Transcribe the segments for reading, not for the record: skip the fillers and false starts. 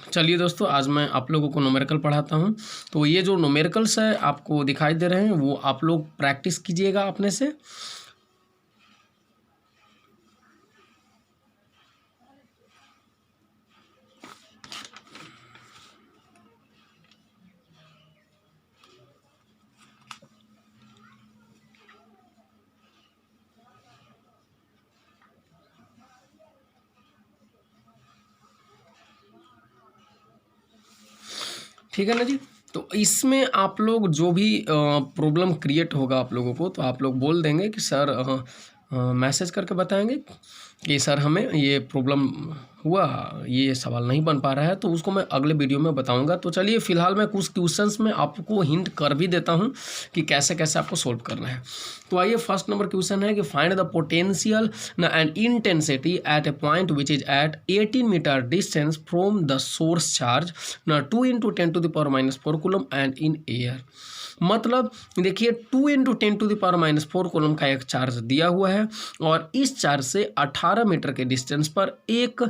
चलिए दोस्तों, आज मैं आप लोगों को न्यूमेरिकल पढ़ाता हूं। तो ये जो न्यूमेरिकल्स है आपको दिखाई दे रहे हैं वो आप लोग प्रैक्टिस कीजिएगा अपने से। ठीक है ना जी। तो इसमें आप लोग जो भी प्रॉब्लम क्रिएट होगा आप लोगों को, तो आप लोग बोल देंगे कि सर मैसेज करके बताएंगे कि सर हमें ये प्रॉब्लम हुआ, ये सवाल नहीं बन पा रहा है, तो उसको मैं अगले वीडियो में बताऊंगा। तो चलिए फिलहाल मैं कुछ क्वेश्चंस में आपको हिंट कर भी देता हूं कि कैसे कैसे आपको सोल्व करना है। तो आइए, फर्स्ट नंबर क्वेश्चन है कि find the potential and intensity at a point which is at 18 metre distance from the source charge 2 × 10⁻⁴ coulomb and in air. मतलब देखिए 2 × 10⁻⁴ कूलम का एक चार्ज दिया हुआ है और इस चार्ज से 18 मीटर के डिस्टेंस पर एक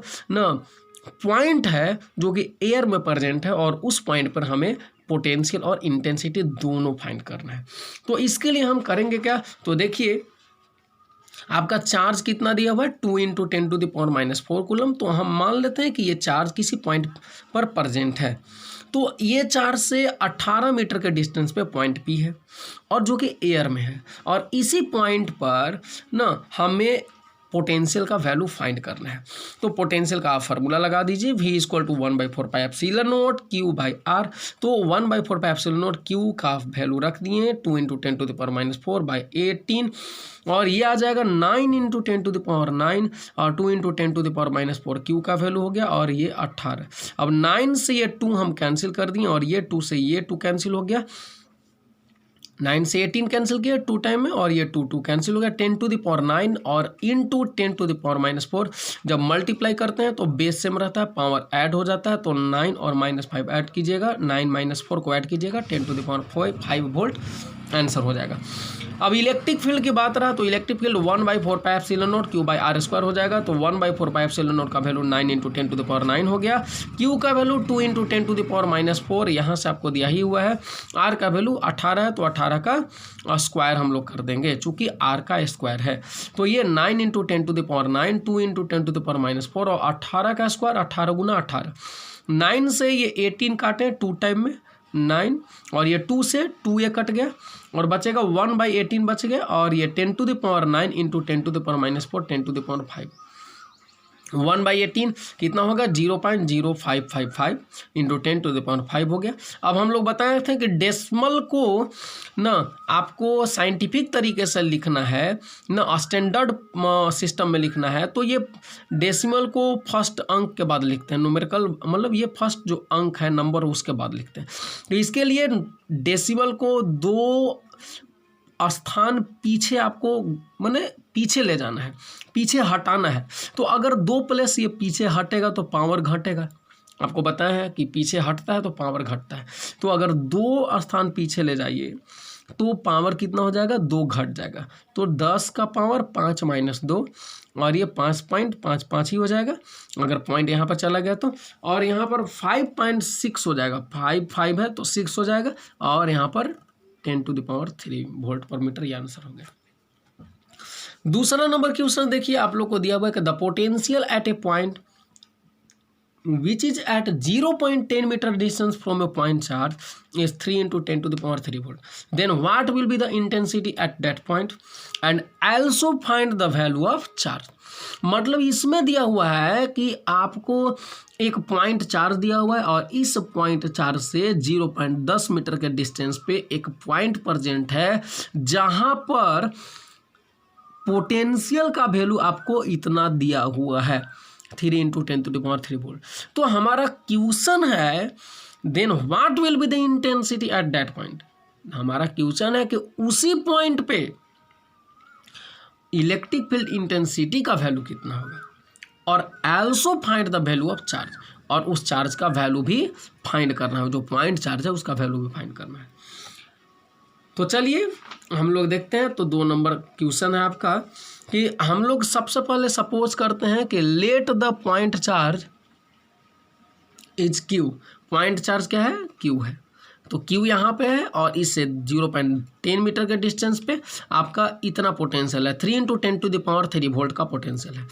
पॉइंट है जो कि एयर में प्रेजेंट है और उस पॉइंट पर हमें पोटेंशियल और इंटेंसिटी दोनों फाइंड करना है। तो इसके लिए हम करेंगे क्या, तो देखिए आपका चार्ज कितना दिया हुआ है 2 × 10⁻⁴ कूलम। तो हम मान लेते हैं कि ये चार्ज किसी पॉइंट पर प्रेजेंट है। तो ये चार्ज से 18 मीटर के डिस्टेंस पे पॉइंट पी है और जो कि एयर में है, और इसी पॉइंट पर हमें पोटेंशियल का वैल्यू फाइंड करना है। तो पोटेंशियल का आप फार्मूला लगा दीजिए, V = 1/4πε0 Q/r। तो 1/4πε0 Q का वैल्यू रख दिए 2 × 10⁻⁴/18 और ये आ जाएगा 9 × 10⁹ और 2 × 10⁻⁴ Q का वैल्यू हो गया और ये 18। अब 9 से ये 2 हम कैंसिल कर दिए और ये 2 से ये 2 कैंसिल हो गया, 9 से 18 कैंसिल किया 2 टाइम में और ये 2 कैंसिल हो गया, 10⁹ और इंटू 10⁻⁴। जब मल्टीप्लाई करते हैं तो बेस सेम रहता है, पावर ऐड हो जाता है। तो 9 और -5 ऐड कीजिएगा, 9 - 4 को ऐड कीजिएगा, 10⁵ वोल्ट आंसर हो जाएगा। अब इलेक्ट्रिक फील्ड की बात रहा तो इलेक्ट्रिक फील्ड 1/4πε0 Q/r² हो जाएगा। तो 1/4πε0 का वैल्यू 9 × 10⁹ हो गया, Q का वैल्यू 2 × 10⁻⁴ यहाँ से आपको दिया ही हुआ है, R का वैल्यू 18 है तो 18 का स्क्वायर हम लोग कर देंगे चूँकि R का स्क्वायर है। तो ये 9 × 10⁹, 2 × 10⁻⁴ और 18 का स्क्वायर 18 × 18। 9 से ये 18 काटे 2 टाइम में 9 और ये 2 से 2 ये कट गया और बचेगा 1/18 बच गया और ये 10⁹ × 10⁻⁴ 10⁵ 1/18 कितना होगा 0.0555 × 10⁵ हो गया। अब हम लोग बताए थे कि डेसिमल को आपको साइंटिफिक तरीके से लिखना है स्टैंडर्ड सिस्टम में लिखना है। तो ये डेसिमल को फर्स्ट अंक के बाद लिखते हैं, न्यूमेरिकल मतलब ये फर्स्ट जो अंक है नंबर उसके बाद लिखते हैं। तो इसके लिए डेसिमल को 2 स्थान पीछे आपको माने पीछे ले जाना है, पीछे हटाना है। तो अगर 2 प्लेस ये पीछे हटेगा तो पावर घटेगा, आपको बताया है कि पीछे हटता है तो पावर घटता है। तो अगर 2 स्थान पीछे ले जाइए तो पावर कितना हो जाएगा 2 घट जाएगा। तो 10 का पावर 5 - 2 और ये 5.55 ही हो जाएगा अगर पॉइंट यहाँ पर चला गया तो, और यहाँ पर 5.6 हो जाएगा, 5 है तो 6 हो जाएगा और यहाँ पर 10⁻³ वोल्ट पर मीटर, ये आंसर हो गया। दूसरा नंबर क्वेश्चन देखिए आप लोग को दिया हुआ है कि the potential at a point which is at 0.10 meter distance from a point charge is 3 × 10⁻³ volt. Then what will be the intensity at that point and also find the value of charge. मतलब इसमें दिया हुआ है कि आपको एक point charge दिया हुआ है और इस पॉइंट चार्ज से 0.10 मीटर के डिस्टेंस पे एक पॉइंट प्रेजेंट है जहां पर पोटेंशियल का वैल्यू आपको इतना दिया हुआ है 3 × 10⁻³ वोल्ट। तो हमारा क्वेश्चन है then what will be the intensity at that point. हमारा क्वेश्चन है कि उसी पॉइंट पे इलेक्ट्रिक फील्ड इंटेंसिटी का वैल्यू कितना होगा और also find the value of charge, और उस चार्ज का वैल्यू भी फाइंड करना है, जो पॉइंट चार्ज है उसका वैल्यू भी फाइंड करना है। तो चलिए हम लोग देखते हैं। तो 2 नंबर क्वेश्चन है आपका कि हम लोग सबसे पहले सपोज करते हैं कि let the point charge is Q, point charge क्या है, क्यू है। तो क्यू यहाँ पे है और इससे 0.10 मीटर के डिस्टेंस पे आपका इतना पोटेंशियल है, 3 × 10⁻³ वोल्ट का पोटेंशियल है।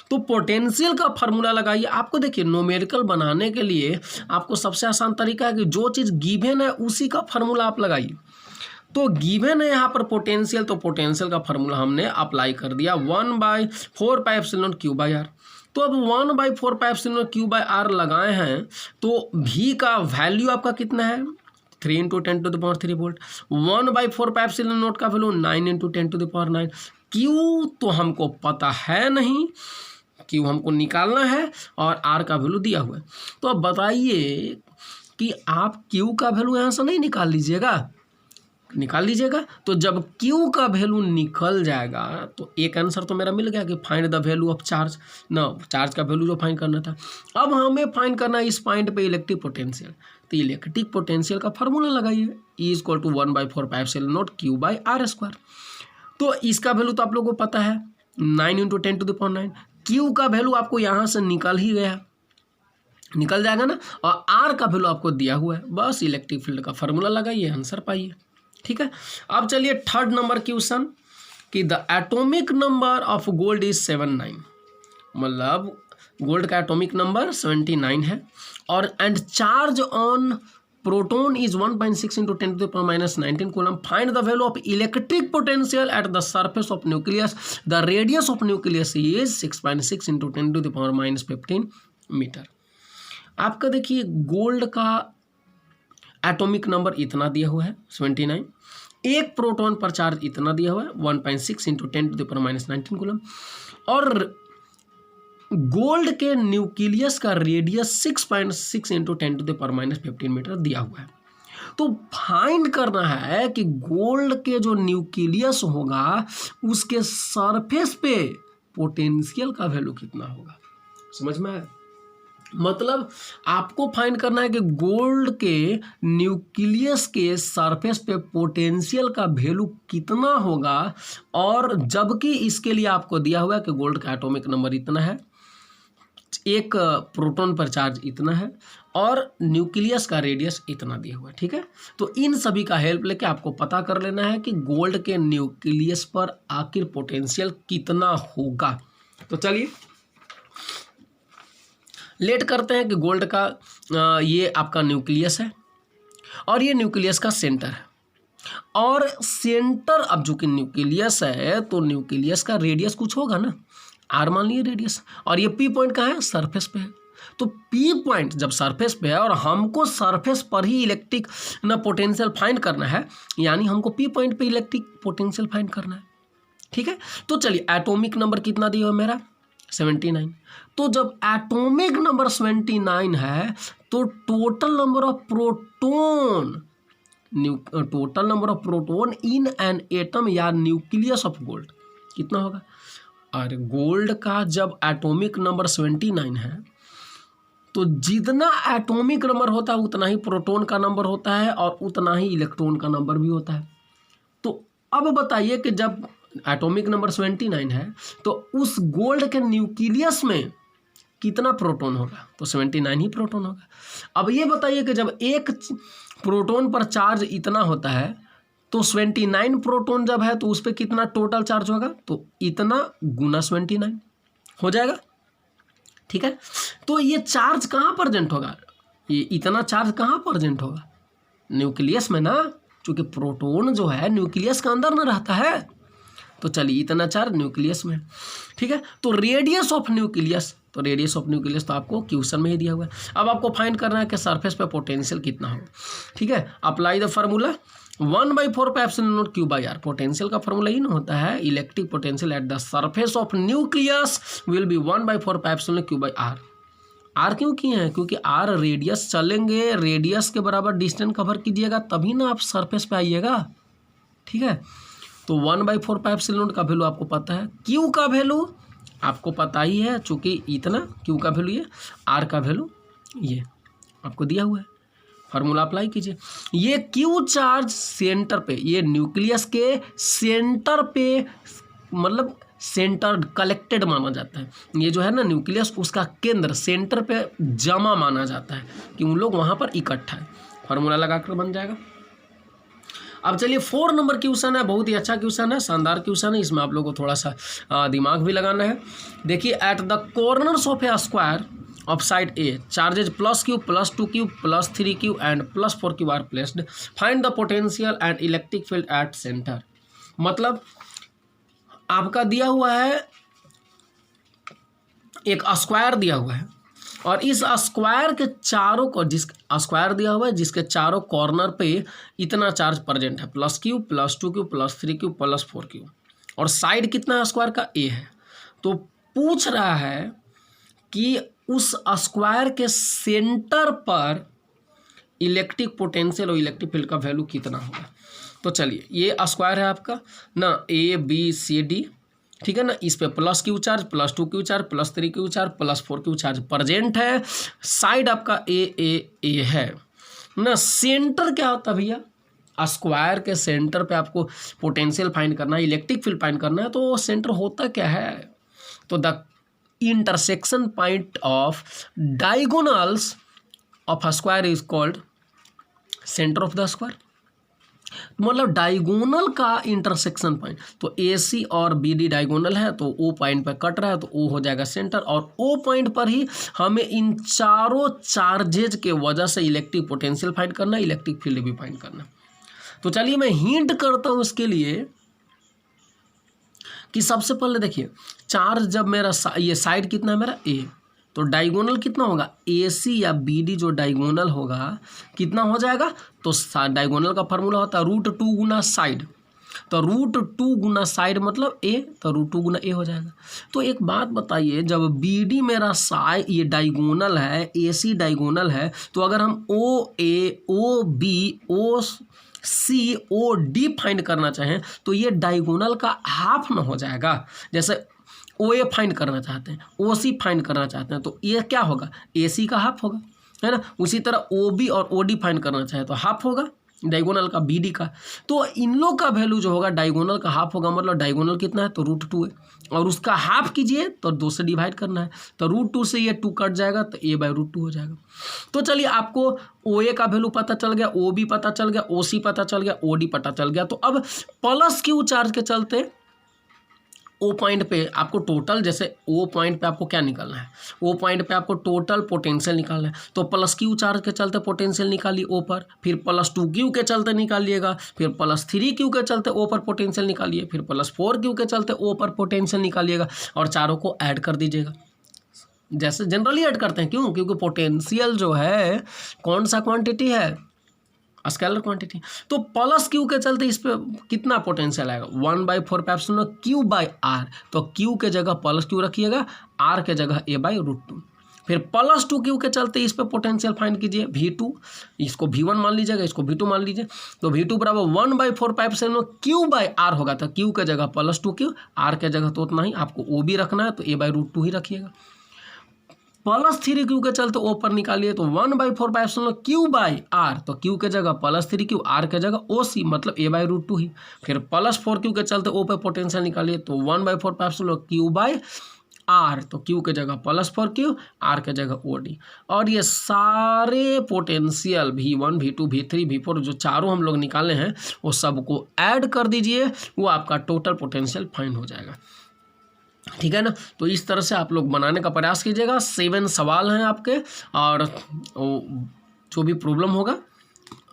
तो पोटेंशियल का फार्मूला लगाइए। आपको देखिए न्यूमेरिकल बनाने के लिए आपको सबसे आसान तरीका है कि जो चीज़ गिवन है उसी का फार्मूला आप लगाइए। तो गिवन है यहाँ पर पोटेंशियल, तो पोटेंशियल का फार्मूला हमने अप्लाई कर दिया 1/4πε∗q/r। तो अब 1/4πε∗q/r लगाए हैं तो v का वैल्यू आपका कितना है, 3 × 10⁻³ वोल्ट। 1/4πε∗0 का वैल्यू 9 × 10⁹। क्यू तो हमको पता है नहीं, क्यू हमको निकालना है और आर का वैल्यू दिया हुआ है। तो अब बताइए कि आप क्यू का वैल्यू यहाँ से नहीं निकाल लीजिएगा, निकाल लीजिएगा। तो जब Q का वैल्यू निकल जाएगा तो एक आंसर तो मेरा मिल गया कि find the value of charge ना, चार्ज का वैल्यू जो फाइंड करना था। अब हमें फाइंड करना है इस पॉइंट पे इलेक्ट्रिक पोटेंशियल। तो इलेक्ट्रिक पोटेंशियल का फार्मूला लगाइए, E = 1/4πε∗ q/r²। तो इसका वैल्यू तो आप लोगों को पता है 9 × 10⁹। Q का वैल्यू आपको यहाँ से निकल ही गया, निकल जाएगा ना, और R का वैल्यू आपको दिया हुआ है। बस इलेक्ट्रिक फील्ड का फार्मूला लगाइए, आंसर पाइए। ठीक है। अब चलिए थर्ड नंबर क्वेश्चन कि the atomic number of gold is 79, मतलब गोल्ड का एटॉमिक नंबर 79 है और and charge on proton is 1.6 × 10⁻⁻19 coulomb. Find the value of electric potential at the surface of nucleus. The radius of nucleus is 6.6 × 10⁻⁻15 metre. आपका देखिए gold का atomic number इतना दिया हुआ है 79, एक प्रोटॉन पर चार्ज इतना दिया हुआ है 1.6 × 10⁻⁻19 कूलम, और गोल्ड के न्यूक्लियस का रेडियस 6.6 × 10⁻15 मीटर दिया हुआ है। तो फाइंड करना है कि गोल्ड के जो न्यूक्लियस होगा उसके सरफेस पे पोटेंशियल का वैल्यू कितना होगा। समझ में आया? मतलब आपको फाइंड करना है कि गोल्ड के न्यूक्लियस के सरफेस पे पोटेंशियल का वैल्यू कितना होगा, और जबकि इसके लिए आपको दिया हुआ है कि गोल्ड का एटॉमिक नंबर इतना है, एक प्रोटॉन पर चार्ज इतना है और न्यूक्लियस का रेडियस इतना दिया हुआ है। ठीक है। तो इन सभी का हेल्प लेके आपको पता कर लेना है कि गोल्ड के न्यूक्लियस पर आखिर पोटेंशियल कितना होगा। तो चलिए लेट करते हैं कि गोल्ड का ये आपका न्यूक्लियस है और ये न्यूक्लियस का सेंटर है, और सेंटर अब जो कि न्यूक्लियस है तो न्यूक्लियस का रेडियस कुछ होगा ना, आर मान लीजिए रेडियस, और ये पी पॉइंट कहाँ है, सरफेस पे है। तो पी पॉइंट जब सरफेस पे है और हमको सरफेस पर ही इलेक्ट्रिक ना पोटेंशियल फाइंड करना है, यानी हमको पी पॉइंट पे इलेक्ट्रिक पोटेंशियल फाइंड करना है। ठीक है। तो चलिए एटॉमिक नंबर कितना दिया है मेरा 79। तो जब एटॉमिक नंबर 79 है तो total number of proton in an atom या न्यूक्लियस ऑफ गोल्ड कितना होगा। और गोल्ड का जब एटॉमिक नंबर 79 है तो जितना एटॉमिक नंबर होता है उतना ही प्रोटॉन का नंबर होता है और उतना ही इलेक्ट्रॉन का नंबर भी होता है। तो अब बताइए कि जब एटॉमिक नंबर 79 है तो उस गोल्ड के न्यूक्लियस में कितना प्रोटॉन होगा, तो 79 ही प्रोटॉन होगा। अब ये बताइए कि जब एक प्रोटॉन पर चार्ज इतना होता है तो 79 प्रोटॉन जब है तो उस पर कितना टोटल चार्ज होगा, तो इतना गुना 79 हो जाएगा। ठीक है। तो ये चार्ज कहाँ प्रेजेंट होगा, ये इतना चार्ज कहाँ प्रेजेंट होगा, न्यूक्लियस में ना, क्योंकि प्रोटॉन जो है न्यूक्लियस के अंदर ना रहता है। तो चलिए इतना चार्ज न्यूक्लियस में। ठीक है। तो रेडियस ऑफ न्यूक्लियस, तो रेडियस ऑफ न्यूक्लियस तो आपको क्वेश्चन में ही दिया हुआ है। अब आपको फाइंड करना है कि सरफेस पे पोटेंशियल कितना हो। ठीक है। Apply the formula 1/4πε∗ q/r। Potential का फार्मूला ही ना होता है, electric potential at the surface of nucleus will be 1/4πε∗ q/r। R क्यों किए हैं, क्योंकि आर रेडियस चलेंगे, रेडियस के बराबर डिस्टेंस कवर कीजिएगा तभी ना आप सरफेस पे आइएगा। ठीक है। तो 1/4πε का वैल्यू आपको पता है, क्यू का वैल्यू आपको पता ही है, चूँकि इतना क्यू का वैल्यू ये, आर का वैल्यू ये आपको दिया हुआ है। फार्मूला अप्लाई कीजिए। ये क्यू चार्ज सेंटर पे, ये न्यूक्लियस के सेंटर पे, मतलब सेंटर कलेक्टेड माना जाता है। ये जो है ना न्यूक्लियस, उसका केंद्र सेंटर पे जमा माना जाता है कि उन लोग वहाँ पर इकट्ठा है। फार्मूला लगाकर बन जाएगा। अब चलिए 4 नंबर क्वेश्चन है, बहुत ही अच्छा क्वेश्चन है, शानदार क्वेश्चन है। इसमें आप लोगों को थोड़ा सा दिमाग भी लगाना है। देखिए, at the corners of a square of side a charges +q +2q +3q and +4q are placed, find the potential and electric field at centre. मतलब आपका दिया हुआ है एक स्क्वायर दिया हुआ है और इस स्क्वायर के चारों को, जिस स्क्वायर दिया हुआ है जिसके चारों कॉर्नर पे इतना चार्ज प्रेजेंट है, +q +2q +3q +4q, और साइड कितना है स्क्वायर का, a है। तो पूछ रहा है कि उस स्क्वायर के सेंटर पर इलेक्ट्रिक पोटेंशियल और इलेक्ट्रिक फील्ड का वैल्यू कितना होगा। तो चलिए, ये स्क्वायर है आपका ना, ABCD, ठीक है ना। इस पे +q charge, +2q charge, +3q charge, +4q charge present है। साइड आपका A है ना। सेंटर क्या होता है भैया, स्क्वायर के सेंटर पे आपको पोटेंशियल फाइंड करना है, इलेक्ट्रिक फील्ड फाइंड करना है। तो सेंटर होता क्या है, तो the intersection point of diagonals of a square is called centre of the square. मतलब डायगोनल का इंटरसेक्शन पॉइंट, तो AC और BD डायगोनल है, तो O पॉइंट पर कट रहा है, तो O हो जाएगा सेंटर, और O पॉइंट पर ही हमें इन चारों चार्जेज के वजह से इलेक्ट्रिक पोटेंशियल फाइंड करना है, इलेक्ट्रिक फील्ड भी फाइंड करना। तो चलिए मैं हिंट करता हूँ इसके लिए कि सबसे पहले देखिए, चार्ज जब मेरा ये साइड कितना है मेरा A, तो डायगोनल कितना होगा, AC या BD जो डायगोनल होगा कितना हो जाएगा, तो डायगोनल का फार्मूला होता है √2 गुना साइड, तो √2 गुना साइड मतलब A, तो √2 गुना A हो जाएगा। तो एक बात बताइए, जब BD मेरा साइड ये डायगोनल है, AC डायगोनल है, तो अगर हम OA OB OC OD find करना चाहें तो ये डायगोनल का हाफ ना हो जाएगा। जैसे OA फाइंड करना चाहते हैं, OC फाइंड करना चाहते हैं, तो ये क्या होगा, AC का हाफ होगा, है ना। उसी तरह OB और OD फाइंड करना चाहे तो हाफ होगा डायगोनल का BD का। तो इन लोग का वैल्यू जो होगा डायगोनल का हाफ होगा, मतलब डायगोनल कितना है, तो √2 है, और उसका हाफ कीजिए तो 2 से डिवाइड करना है, तो √2 से ये 2 कट जाएगा, तो A/√2 हो जाएगा। तो चलिए, आपको OA का वैल्यू पता चल गया, OB पता चल गया, OC पता चल गया, OD पता चल गया। तो अब +q चार्ज के चलते O पॉइंट पे आपको टोटल, जैसे O पॉइंट पे आपको क्या निकालना है, O पॉइंट पे आपको टोटल पोटेंशियल निकालना है, तो +q चार्ज के चलते पोटेंशियल निकालिए O पर, फिर +2q के चलते निकालिएगा, फिर +3q के चलते O पर पोटेंशियल निकालिए, फिर +4q के चलते O पर पोटेंशियल निकालिएगा, और चारों को ऐड कर दीजिएगा। जैसे जनरली ऐड करते हैं, क्यों, क्योंकि पोटेंशियल जो है कौन सा क्वांटिटी है, स्केलर क्वांटिटी। तो +q के चलते इस पे कितना पोटेंशियल आएगा, 1/4 πε/q/r, तो q के जगह +q रखिएगा, r के जगह A/√2। फिर +2q के चलते इस पे पोटेंशियल फाइंड कीजिए, V2, इसको V1 मान लीजिएगा, इसको V2 मान लीजिए, तो V2 बराबर 1/4 πε/q/r होगा, तो q के जगह +2q, r के जगह तो उतना ही, आपको OB रखना है तो A/√2 ही रखिएगा। +3q के चलते O पर निकालिए, तो 1/4 πε/q/r, तो q के जगह +3q, r के जगह OC, मतलब A/√2 ही। फिर +4q के चलते O पे पोटेंशियल निकालिए, तो 1/4 πε/q/r, तो q के जगह +4q, r के जगह OD। और ये सारे potential V1 V2 V3 V4 जो चारों हम लोग निकाले हैं, वो सबको ऐड कर दीजिए, वो आपका टोटल पोटेंशियल फाइंड हो जाएगा। ठीक है ना। तो इस तरह से आप लोग बनाने का प्रयास कीजिएगा। 7 सवाल हैं आपके, और जो भी प्रॉब्लम होगा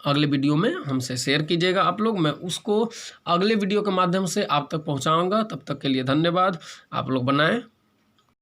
अगले वीडियो में हमसे शेयर कीजिएगा आप लोग, मैं उसको अगले वीडियो के माध्यम से आप तक पहुंचाऊंगा। तब तक के लिए धन्यवाद। आप लोग बनाएं।